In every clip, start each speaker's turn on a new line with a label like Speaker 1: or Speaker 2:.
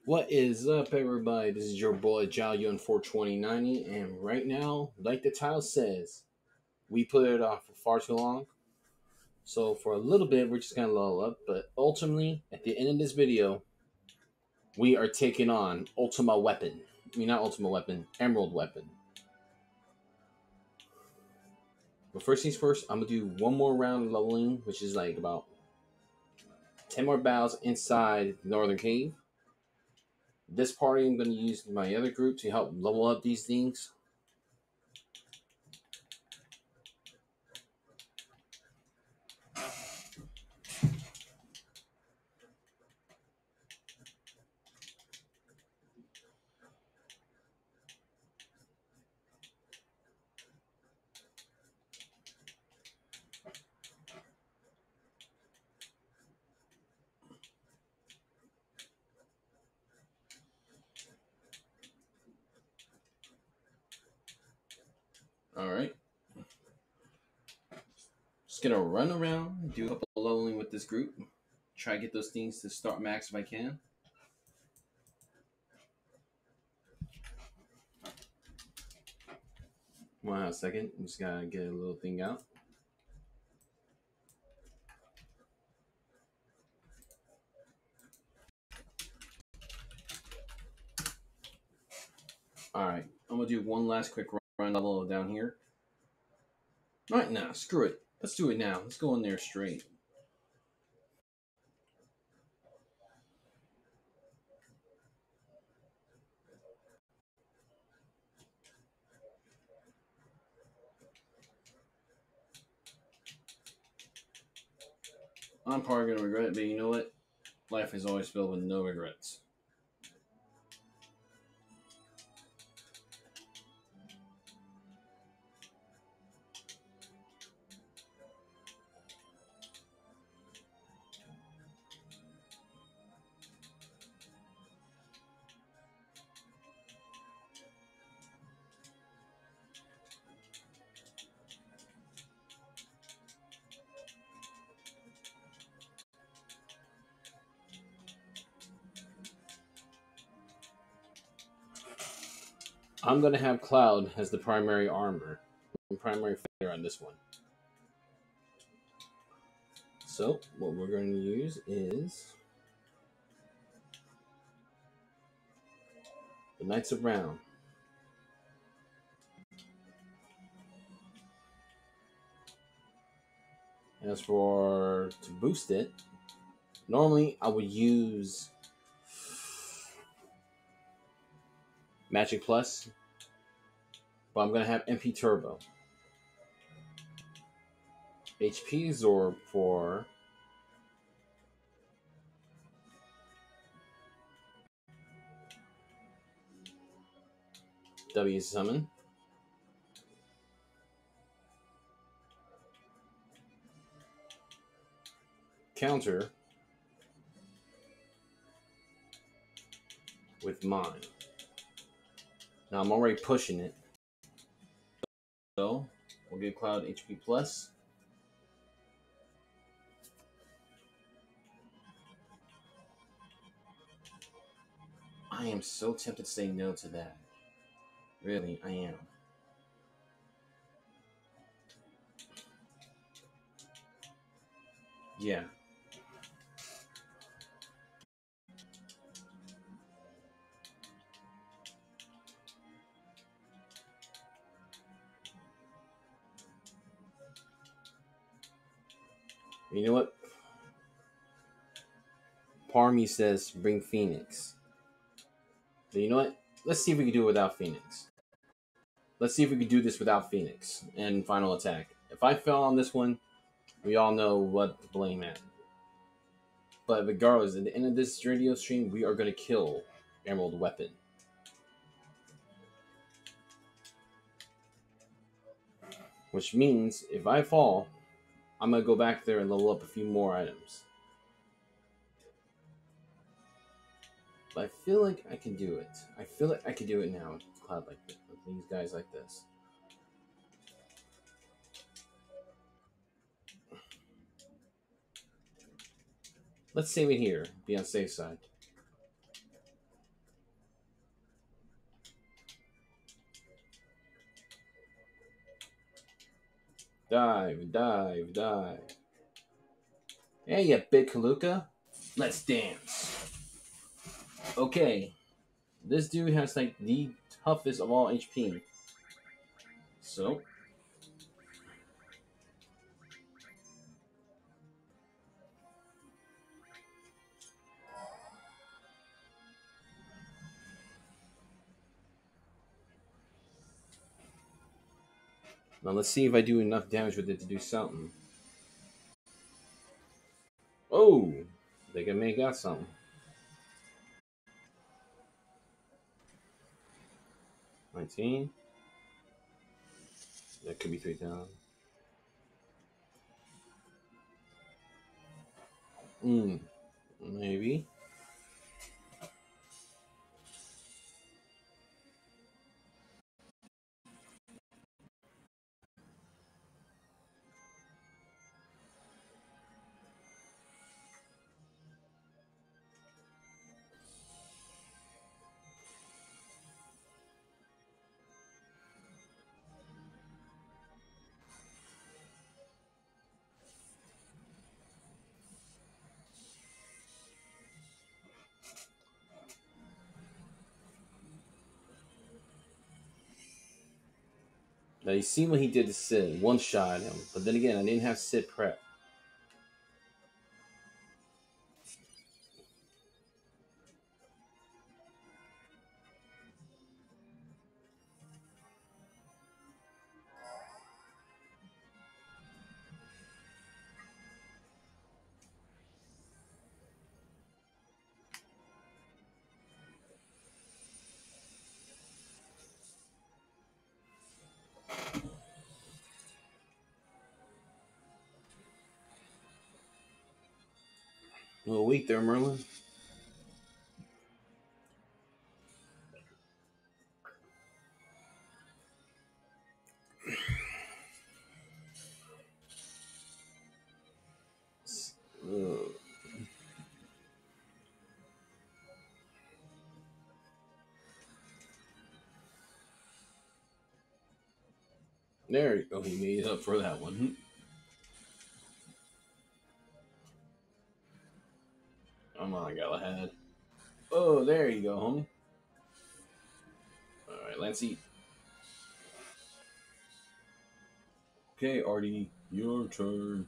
Speaker 1: What is up, everybody? This is your boy Jalyon 42090, and right now, like the title says, we put it off for far too long. So for a little bit, we're just gonna lull up, but ultimately, at the end of this video, we are taking on Ultima Weapon. I mean, not Ultima Weapon, Emerald Weapon. But first things first, I'm gonna do one more round of leveling, which is like about 10 more battles inside the Northern Cave. This party, I'm going to use my other group to help level up these things. All right. Just going to run around, do a couple of leveling with this group. Try to get those things to start max if I can. Hold on a second. I'm just got to get a little thing out. All right. I'm going to do one last quick run level down here. All right, now, screw it. Let's do it now. Let's go in there straight. I'm probably going to regret it, but you know what? Life is always filled with no regrets. I'm going to have Cloud as the primary armor. Primary fighter on this one. So, what we're going to use is the Knights of Round. As for to boost it, normally I would use Magic Plus, but I'm going to have MP Turbo. HP Absorb for W Summon. Counter with mine. Now I'm already pushing it. So we'll give Cloud HP Plus. I am so tempted to say no to that. Really, I am. Yeah. You know what? Parmy says bring Phoenix. But you know what? Let's see if we can do it without Phoenix. Let's see if we can do this without Phoenix and final attack. If I fell on this one, we all know what to blame at. But regardless, at the end of this radio stream, we are going to kill Emerald Weapon. Which means, if I fall, I'm going to go back there and level up a few more items. But I feel like I can do it. I feel like I can do it now with Cloud like this, with these guys like this. Let's save it here. Be on the safe side. Dive, dive, dive. Hey, you big Kaluka. Let's dance. Okay. This dude has like the toughest of all HP. So. Now let's see if I do enough damage with it to do something. Oh! They can make out something. $19. That could be 3,000. Maybe. Now you see what he did to Sid. One shot him. But then again, I didn't have Sid prep. A little weak there, Merlin. There you go. He made up for that one. Come on, Galahad. Oh, there you go, homie. Alright, Lancey. Okay, Artie, your turn.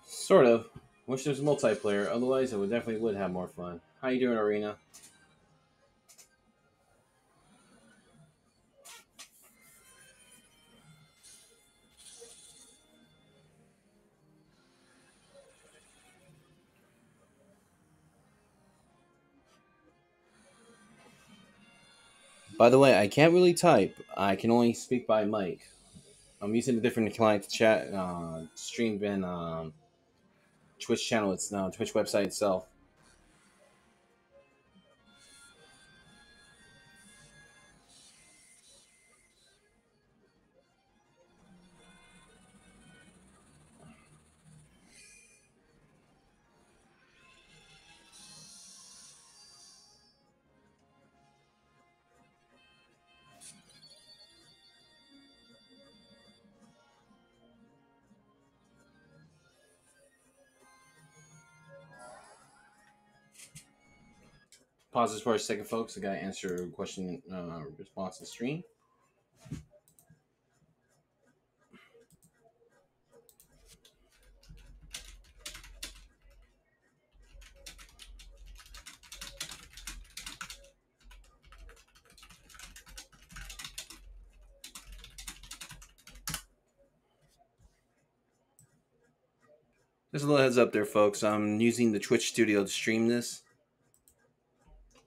Speaker 1: Sort of. Wish there was multiplayer. Otherwise, I would definitely would have more fun. How you doing, Arena? By the way, I can't really type. I can only speak by mic. I'm using a different client to chat, stream than Twitch channel. It's Twitch website itself. Pause this for a second, folks. I gotta answer a question response to stream. Just a little heads up there, folks. I'm using the Twitch studio to stream this,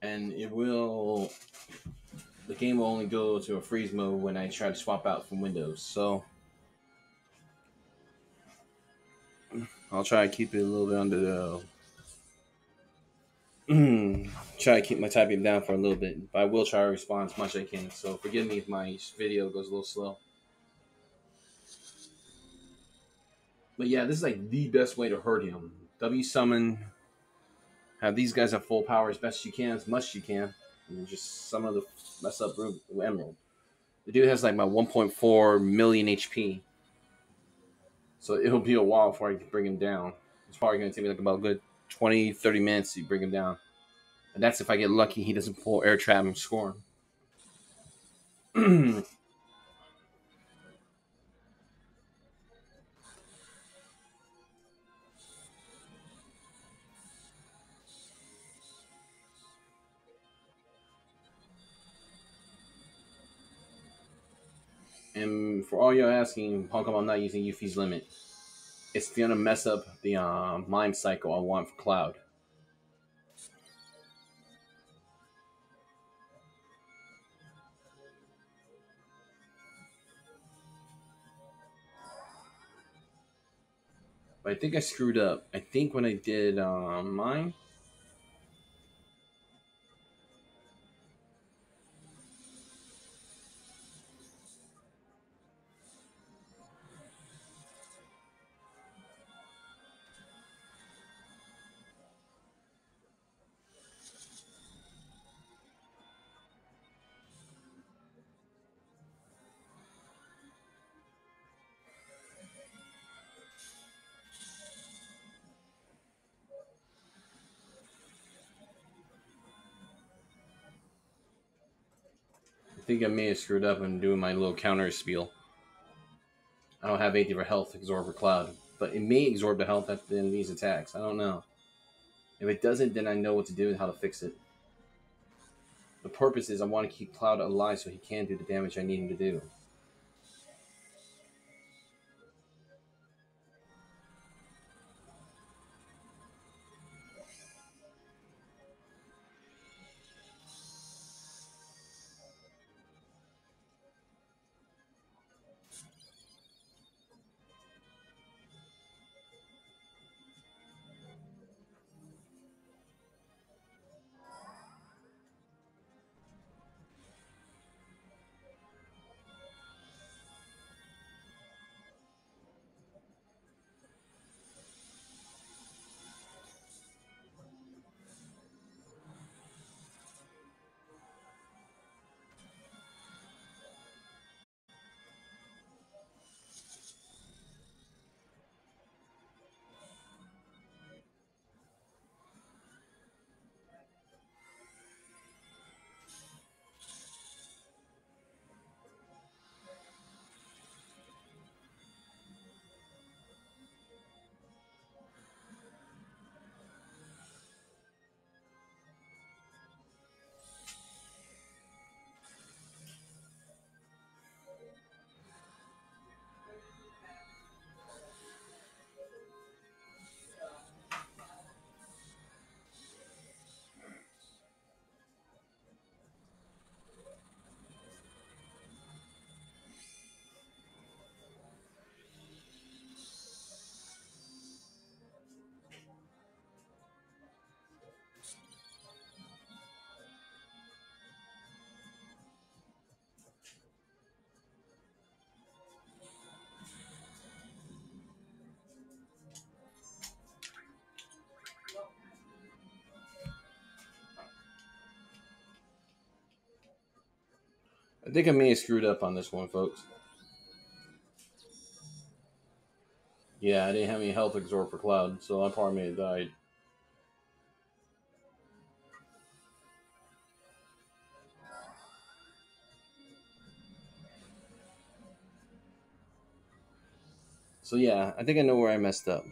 Speaker 1: and the game will only go to a freeze mode when I try to swap out from Windows. So I'll try to keep it a little bit under the. Try to keep my typing down for a little bit, but I will try to respond as much as I can. So forgive me if my video goes a little slow. But yeah, this is like the best way to hurt him. W summon, have these guys at full power as best you can, as much as you can, and just some of the mess up emerald. The dude has like my 1.4 million HP, so it'll be a while before I can bring him down. It's probably going to take me like about a good 20-30 minutes to bring him down, and that's if I get lucky. He doesn't pull air trap and score him. And for all y'all asking, how come I'm not using Yuffie's limit? It's gonna mess up the mime cycle I want for Cloud. But I think I screwed up. I think when I did mine, I think I may have screwed up in doing my little counter spiel. I don't have anything for health absorb for Cloud, but it may absorb the health at the end of these attacks. I don't know. If it doesn't, then I know what to do and how to fix it. The purpose is I want to keep Cloud alive so he can do the damage I need him to do. I think I may have screwed up on this one, folks. Yeah, I didn't have any health absorb for Cloud, so I probably may have died. So yeah, I think I know where I messed up.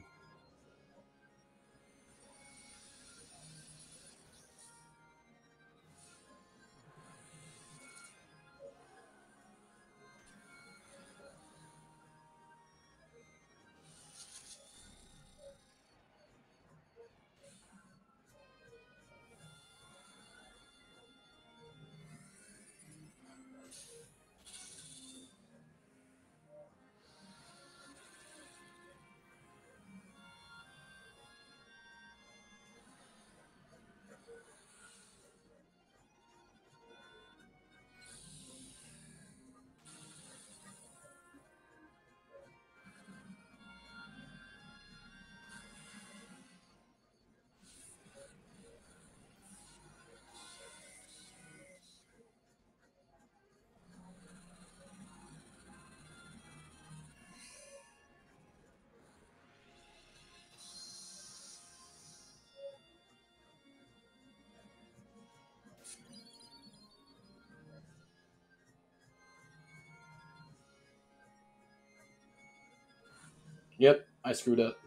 Speaker 1: Yep, I screwed up.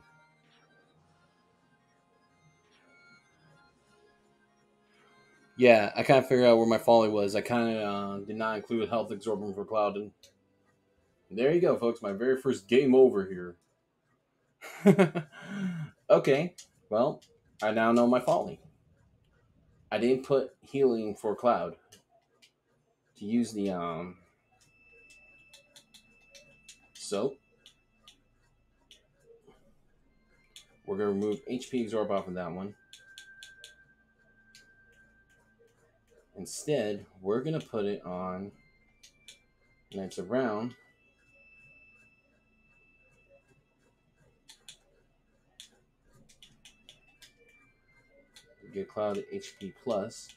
Speaker 1: Yeah, I kind of figured out where my folly was. I kind of did not include health absorbing for Cloud. And there you go, folks. My very first game over here. Okay, well, I now know my folly. I didn't put healing for Cloud to use the So we're gonna remove HP absorb off of that one. Instead, we're gonna put it on Knights around. Get Cloud HP plus.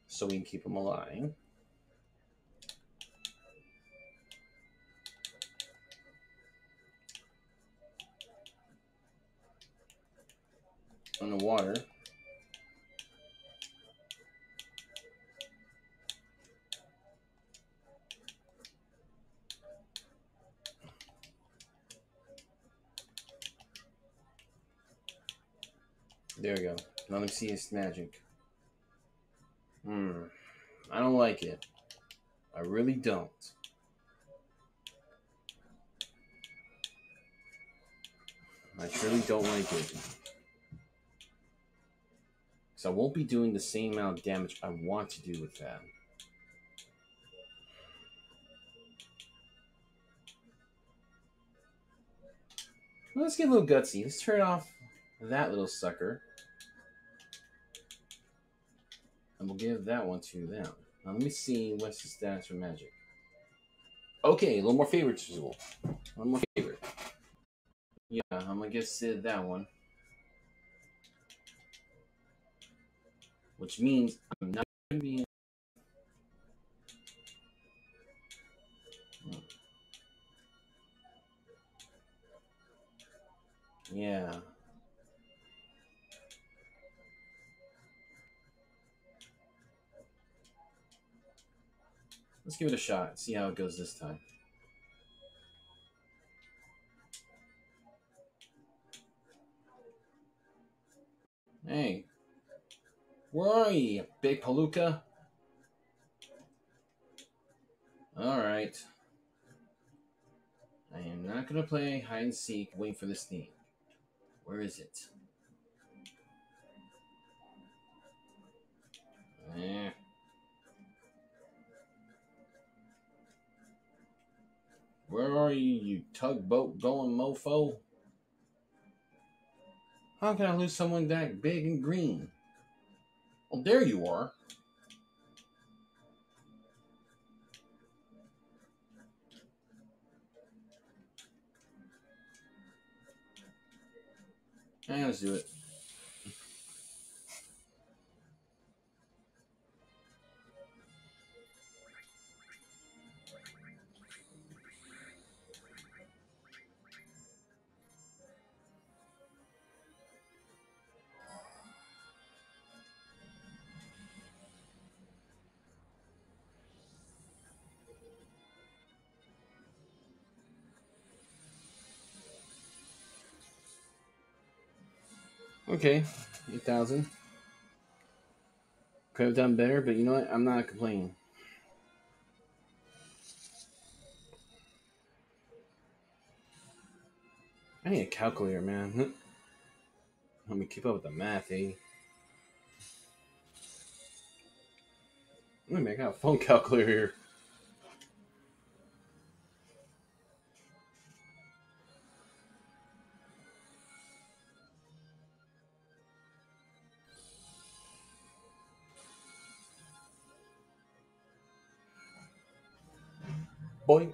Speaker 1: So we can keep them alive. On the water. There we go. Now let me see his magic. I don't like it. I really don't. I really don't like it. Because I won't be doing the same amount of damage I want to do with that. Well, let's get a little gutsy. Let's turn off that little sucker. And we'll give that one to them. Now let me see what's the stats for magic. Okay, a little more favoritism. One more favorite. Yeah, I'm gonna give Sid that one. Which means I'm not gonna be Yeah. Let's give it a shot. See how it goes this time. Hey. Where are you, big palooka? Alright. I am not going to play hide and seek waiting for this thing. Where is it? Eh. Where are you, you tugboat going mofo? How can I lose someone that big and green? Well, there you are. Let's do it. Okay, 8,000. Could have done better, but you know what? I'm not complaining. I need a calculator, man. Let me keep up with the math, eh? Wait a minute, I got a phone calculator here. Boink.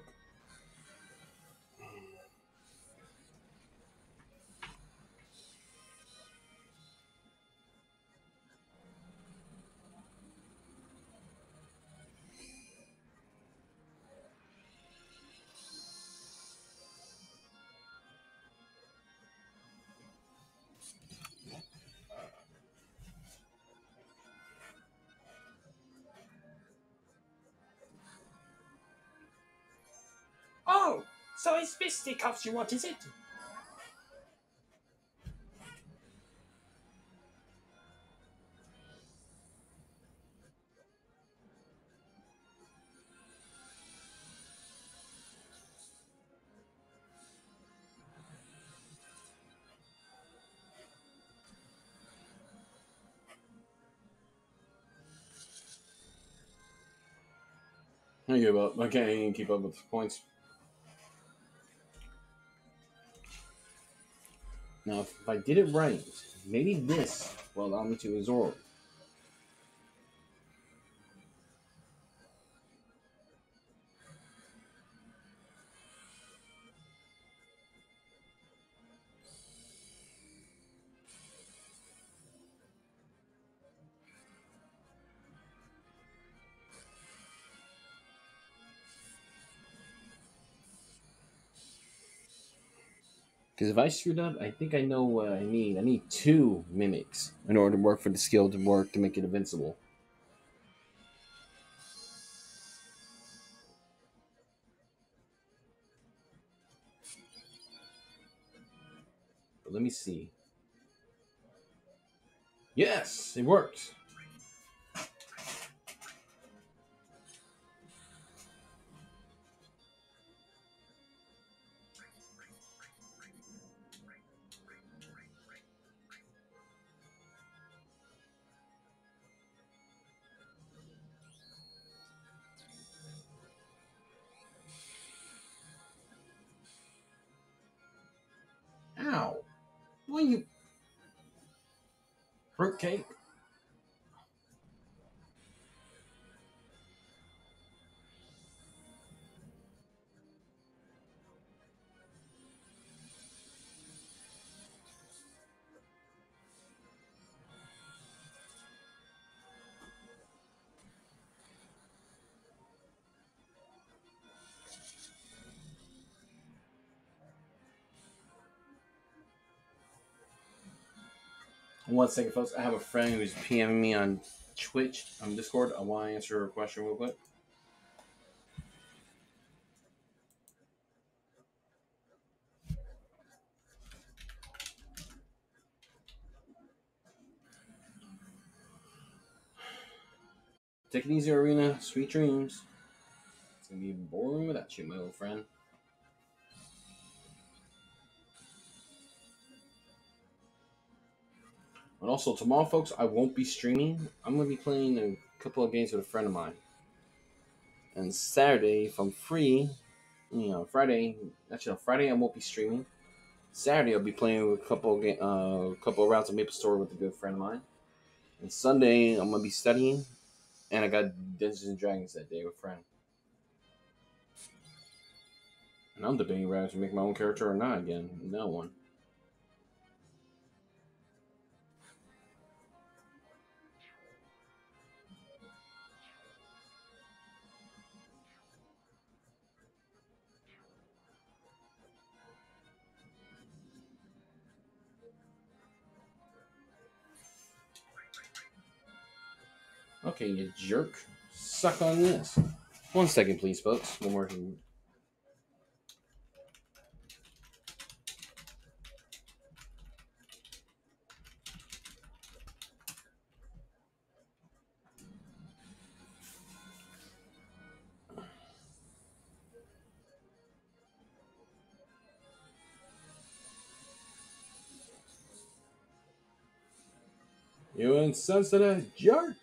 Speaker 2: So it's fisticuffs you want, is it?
Speaker 1: I give up. I can't even keep up with the points. Now, if I did it right, maybe this will allow me to absorb. Because if I screwed up, I think I know what I need. I need 2 mimics in order to work for the skill to work to make it invincible. But let me see. Yes, it worked. Ow. Why you... Fruitcake? One second, folks. I have a friend who's PMing me on Twitch, on Discord. I want to answer her question real quick. Take it easy, Arena. Sweet dreams. It's going to be boring without you, my old friend. And also, tomorrow, folks, I won't be streaming. I'm going to be playing a couple of games with a friend of mine. And Saturday, if I'm free, Friday, actually, no, Friday I won't be streaming. Saturday, I'll be playing with a couple of rounds of Maple Story with a good friend of mine. And Sunday, I'm going to be studying. And I got Dungeons and Dragons that day with a friend. And I'm debating whether to make my own character or not again. No one. Okay, you jerk. Suck on this. 1 second, please, folks. One more. You insensitive jerk.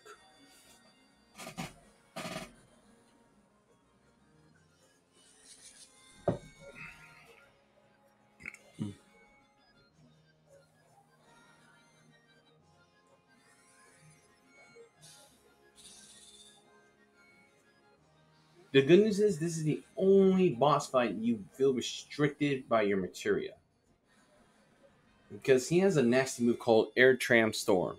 Speaker 1: The good news is this is the only boss fight you feel restricted by your materia. Because he has a nasty move called Air Tram Storm.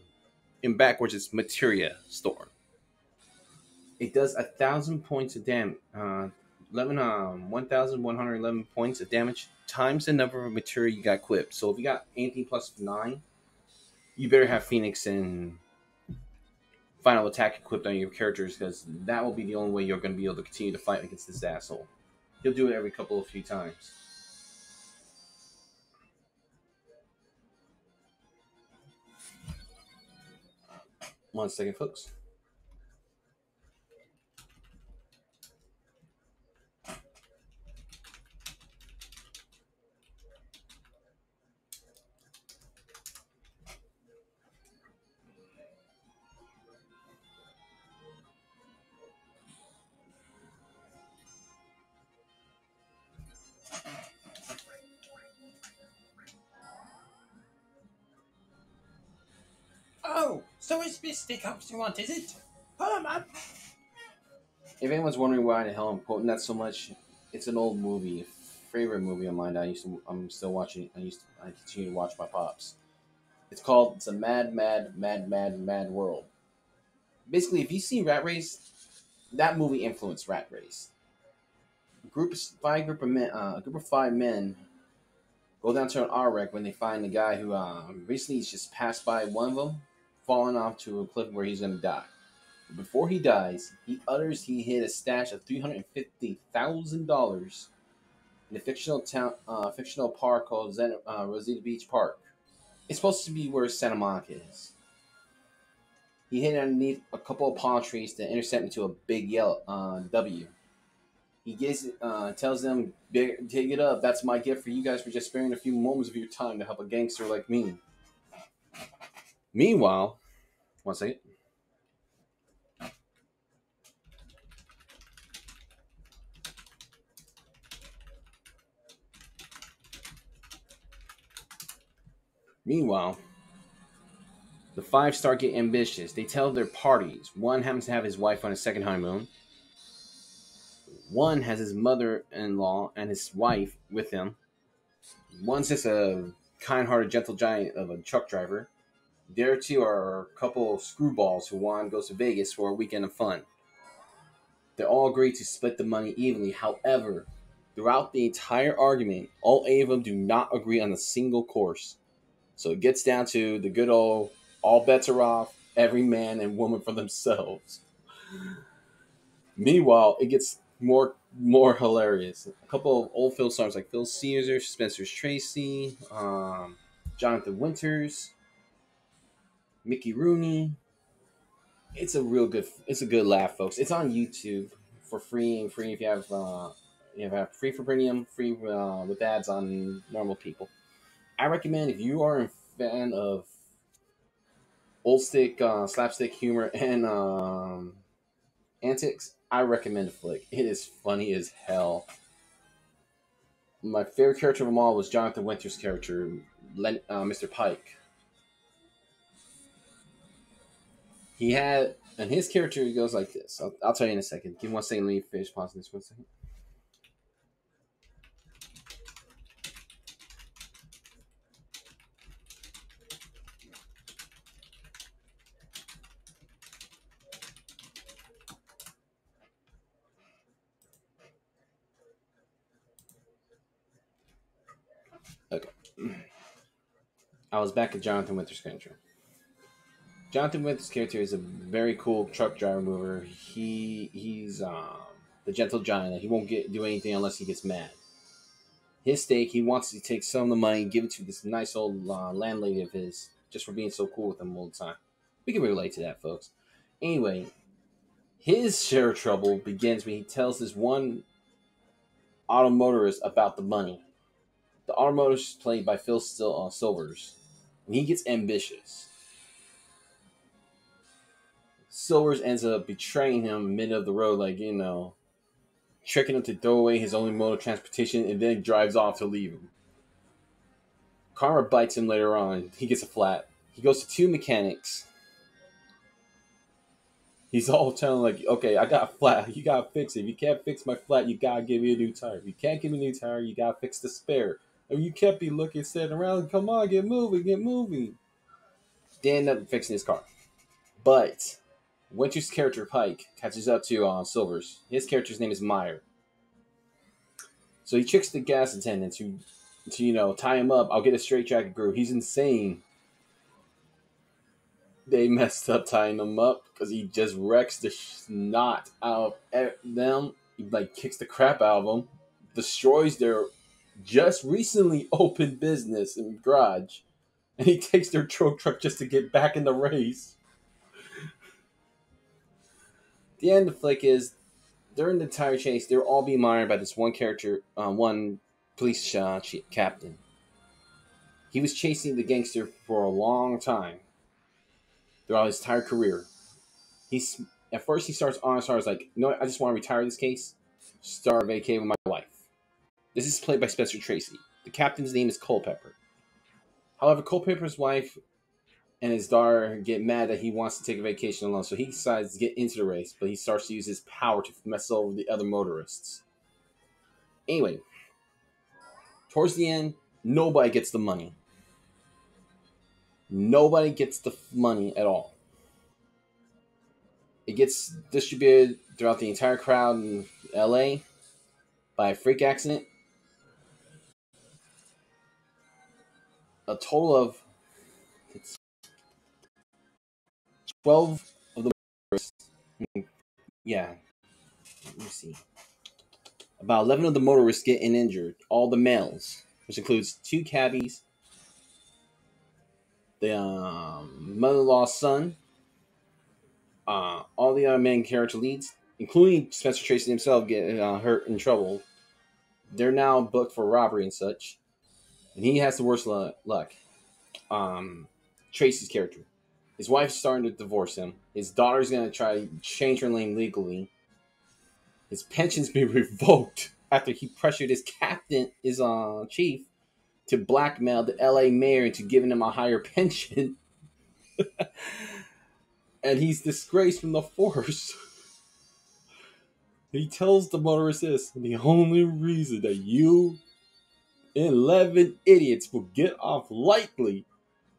Speaker 1: In backwards, it's Materia Storm. It does 1,000 points of damage. 1,111 points of damage times the number of materia you got equipped. So if you got anything plus 9, you better have Phoenix and Final Attack equipped on your characters, because that will be the only way you're going to be able to continue to fight against this asshole. He'll do it every couple of few times. 1 second, folks.
Speaker 2: Oh, so it's fisticuffs you want, is it? Pull 'em up.
Speaker 1: If anyone's wondering why the hell I'm quoting that so much, it's an old movie, favorite movie of mine. I'm still watching. I continue to watch my pops. It's a mad, mad, mad, mad, mad world. Basically, if you see Rat Race, that movie influenced Rat Race. A group of 5 men go down to an auto wreck when they find a guy who recently he's just passed by one of them, falling off to a cliff where he's gonna die. But before he dies, he utters he hid a stash of $350,000 in a fictional park called Rosita Beach Park. It's supposed to be where Santa Monica is. He hid underneath a couple of palm trees to intercept into a big yellow W. He tells them, "Dig it up. That's my gift for you guys for just sparing a few moments of your time to help a gangster like me." Meanwhile, 1 second. Meanwhile, the 5 start getting ambitious. They tell their parties. One happens to have his wife on his second honeymoon. One has his mother-in-law and his wife with him. One's just a kind-hearted, gentle giant of a truck driver. The other two are a couple of screwballs who want to go to Vegas for a weekend of fun. They all agree to split the money evenly. However, throughout the entire argument, all 8 of them do not agree on a single course. So it gets down to the good old all bets are off, every man and woman for themselves. Meanwhile, it gets more hilarious. A couple of old film stars like Phil Caesar, Spencer Tracy, Jonathan Winters, Mickey Rooney. It's a good laugh, folks. It's on YouTube for free and free if you have free for premium, free with ads on normal people. I recommend if you are a fan of old stick slapstick humor and antics, I recommend the flick. It is funny as hell. My favorite character of them all was Jonathan Winter's character, Mr. Pike. And his character goes like this. I'll tell you in a second. Give me 1 second. Let me finish pausing this 1 second. Okay. I was back at Jonathan Winter's character. Jonathan Winter's character is a very cool truck driver mover. He's the gentle giant. He won't do anything unless he gets mad. His stake, he wants to take some of the money and give it to this nice old landlady of his just for being so cool with him all the time. We can relate to that, folks. Anyway, his share of trouble begins when he tells this one automotorist about the money. The automotorist is played by Phil Silvers, and he gets ambitious. Silvers ends up betraying him mid of the road, tricking him to throw away his only mode of transportation, and then drives off to leave him. Karma bites him later on. He gets a flat. He goes to 2 mechanics. He's all telling okay, I got a flat. You gotta fix it. If you can't fix my flat, you gotta give me a new tire. If you can't give me a new tire, you gotta fix the spare. And you can't be looking, sitting around. Come on, get moving, get moving. They end up fixing his car. But Winter's character, Pike, catches up to Silvers. His character's name is Meyer. So he tricks the gas attendant to tie him up. I'll get a straight jacket groove. He's insane. They messed up tying him up because he just wrecks the snot out of them. He kicks the crap out of them. destroys their just recently opened business and garage, and he takes their truck just to get back in the race. The end of the flick is during the entire chase, they're all being monitored by this one character, one police captain. He was chasing the gangster for a long time throughout his entire career. He's at first he starts honest heart, like, you know what, I just want to retire this case, start vacating with my wife. This is played by Spencer Tracy. The captain's name is Culpepper. However, Culpepper's wife and his daughter get mad that he wants to take a vacation alone, so he decides to get into the race, but he starts to use his power to mess over the other motorists. Anyway, towards the end, nobody gets the money. Nobody gets the money at all. It gets distributed throughout the entire crowd in LA by a freak accident. A total of 12 of the motorists. Yeah, let me see. About 11 of the motorists get injured, all the males, which includes 2 cabbies, the mother-in-law's son, all the other main character leads, including Spencer Tracy himself, get hurt in trouble. They're now booked for robbery and such, and he has the worst luck. Tracy's character. His wife's starting to divorce him. His daughter's going to try to change her name legally. His pension's been revoked after he pressured his chief, to blackmail the LA mayor into giving him a higher pension. And he's disgraced from the force. He tells the motorist this, the only reason that you 11 idiots will get off lightly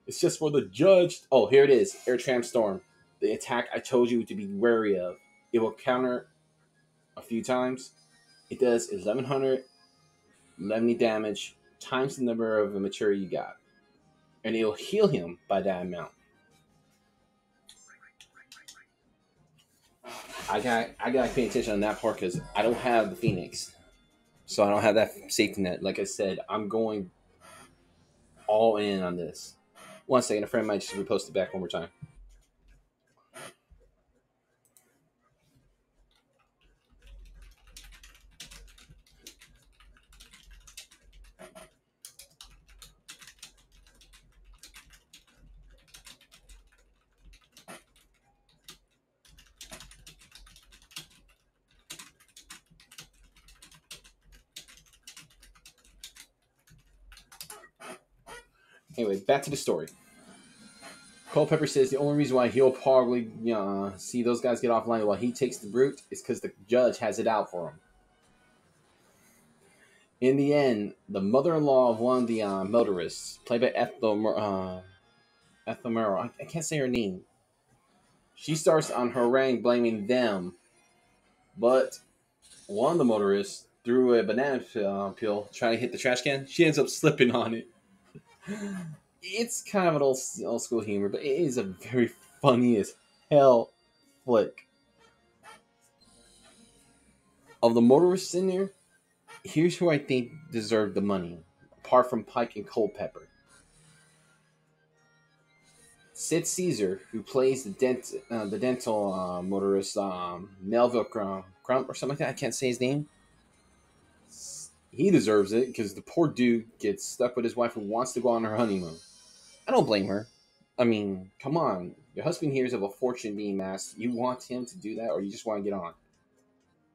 Speaker 1: is just for the judge. Oh, here it is. Air Tram Storm. The attack I told you to be wary of. It will counter a few times. It does 11 damage times the number of material you got. And it'll heal him by that amount. I gotta pay attention on that part because I don't have the Phoenix. So I don't have that safety net. Like I said, I'm going all in on this. One second, a friend might just repost it back one more time. Anyway, back to the story. Culpepper says the only reason why he'll probably see those guys get offline while he takes the brute is because the judge has it out for him. In the end, the mother-in-law of one of the motorists, played by Ethel Merrill, I can't say her name. She starts on her harangue blaming them, but one of the motorists threw a banana peel trying to hit the trash can. She ends up slipping on it. It's kind of an old school humor, but it is a very funny as hell flick. Of the motorists in there, here's who I think deserved the money, apart from Pike and Culpepper. Sid Caesar, who plays the dental motorist, Melville Crump or something like that. I can't say his name. He deserves it because the poor dude gets stuck with his wife who wants to go on her honeymoon. I don't blame her. I mean, come on. Your husband hears of a fortune being amassed. You want him to do that, or you just want to get on?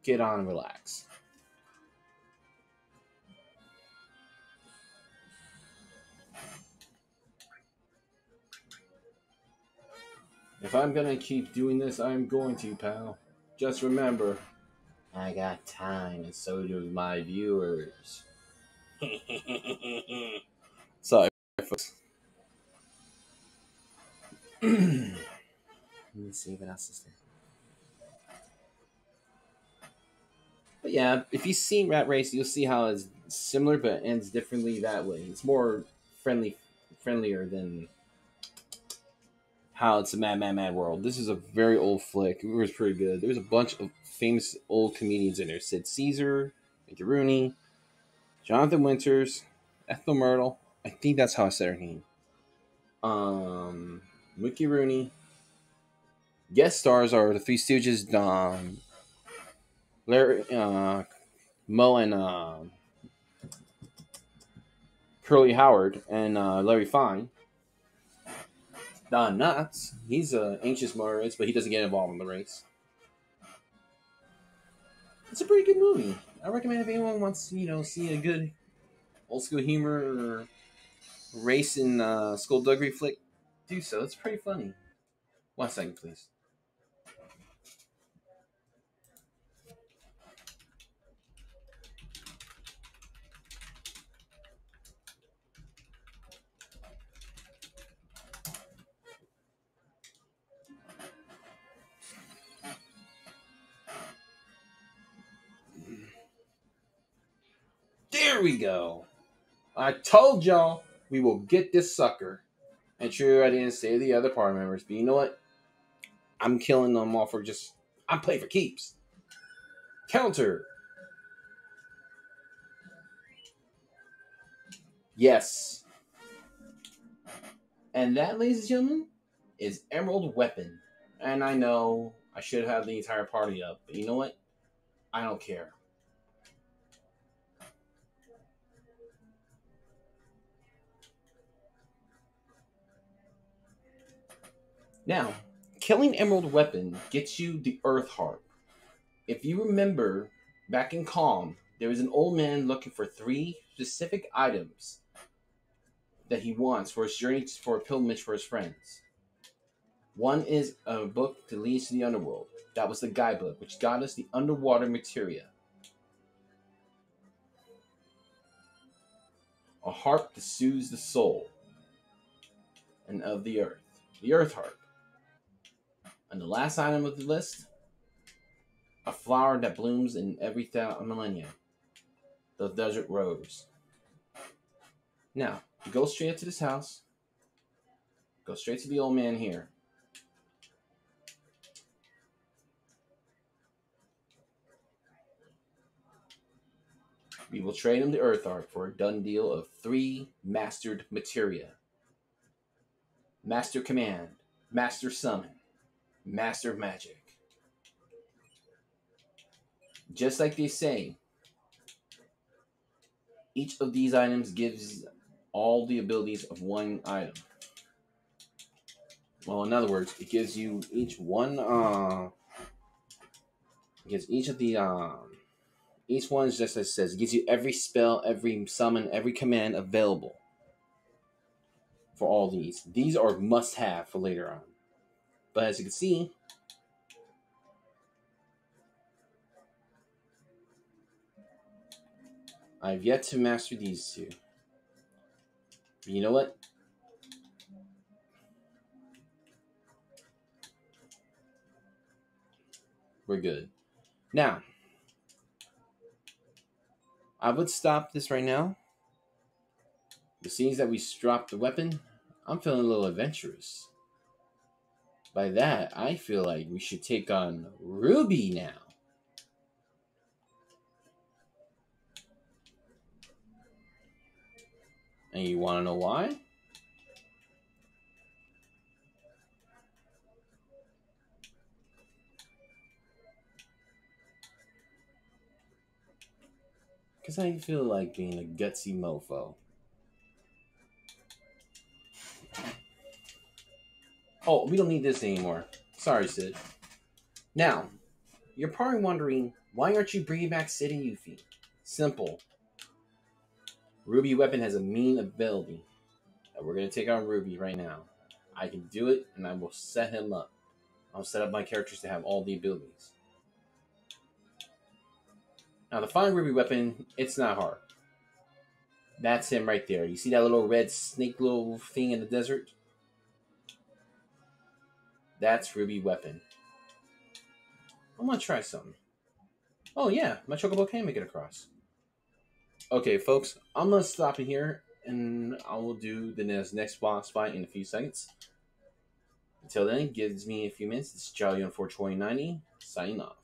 Speaker 1: Get on and relax. If I'm going to keep doing this, I'm going to, pal. Just remember, I got time, and so do my viewers. Sorry, folks. Let me see what else is there. But yeah, if you've seen Rat Race, you'll see how it's similar but ends differently that way. It's more friendlier than how it's a mad world. This is a very old flick. It was pretty good. There's a bunch of famous old comedians in there. Sid Caesar, Mickey Rooney, Jonathan Winters, Ethel Myrtle. I think that's how I said her name. Mickey Rooney. Guest stars are the Three Stooges, Larry, Mo, and Curly Howard, and Larry Fine. Don Knotts, he's an anxious motorist, but he doesn't get involved in the race. It's a pretty good movie. I recommend if anyone wants to, see a good old school humor or race and skullduggery flick, do so. It's pretty funny. 1 second, please. There we go. I told y'all we will get this sucker. And true, I didn't say the other party members, but you know what? I'm killing them all for I'm playing for keeps. Counter. Yes. And that, ladies and gentlemen, is Emerald Weapon. And I know I should have the entire party up, but you know what? I don't care. Now, killing Emerald Weapon gets you the Earth Harp. If you remember, back in Calm, there was an old man looking for 3 specific items that he wants for his journey for a pilgrimage for his friends. One is a book that leads to the underworld. That was the guidebook, which got us the underwater materia. A harp that soothes the soul and of the earth. The Earth Harp. And the last item of the list, a flower that blooms in every millennia. The desert rose. Now, you go straight up to this house. Go straight to the old man here. We will trade him the Earth Harp for a done deal of 3 mastered materia. Master Command, Master Summon, Master Magic. Just like they say, each of these items gives all the abilities of one item. Well, in other words, it gives you each one, it gives each of the, each one is just as it says, it gives you every spell, every summon, every command available for all these. These are must-have for later on. But as you can see, I've yet to master these 2. But you know what? We're good. Now, I would stop this right now. The scenes that we dropped the weapon, I'm feeling a little adventurous. By that, I feel like we should take on Ruby now. And you want to know why? Because I feel like being a gutsy mofo. Oh, we don't need this anymore. Sorry, Sid. Now, you're probably wondering, why aren't you bringing back Sid and Yuffie? Simple. Ruby Weapon has a mean ability. We're going to take on Ruby right now. I can do it, and I will set him up. I'll set up my characters to have all the abilities. Now, to find Ruby Weapon, it's not hard. That's him right there. You see that little red snake little thing in the desert? That's Ruby Weapon. I'm going to try something. Oh, yeah. My chocobo can make it across. Okay, folks. I'm going to stop it here, and I will do the next boss fight in a few seconds. Until then, it gives me a few minutes. This is Jallion for 2090, signing off.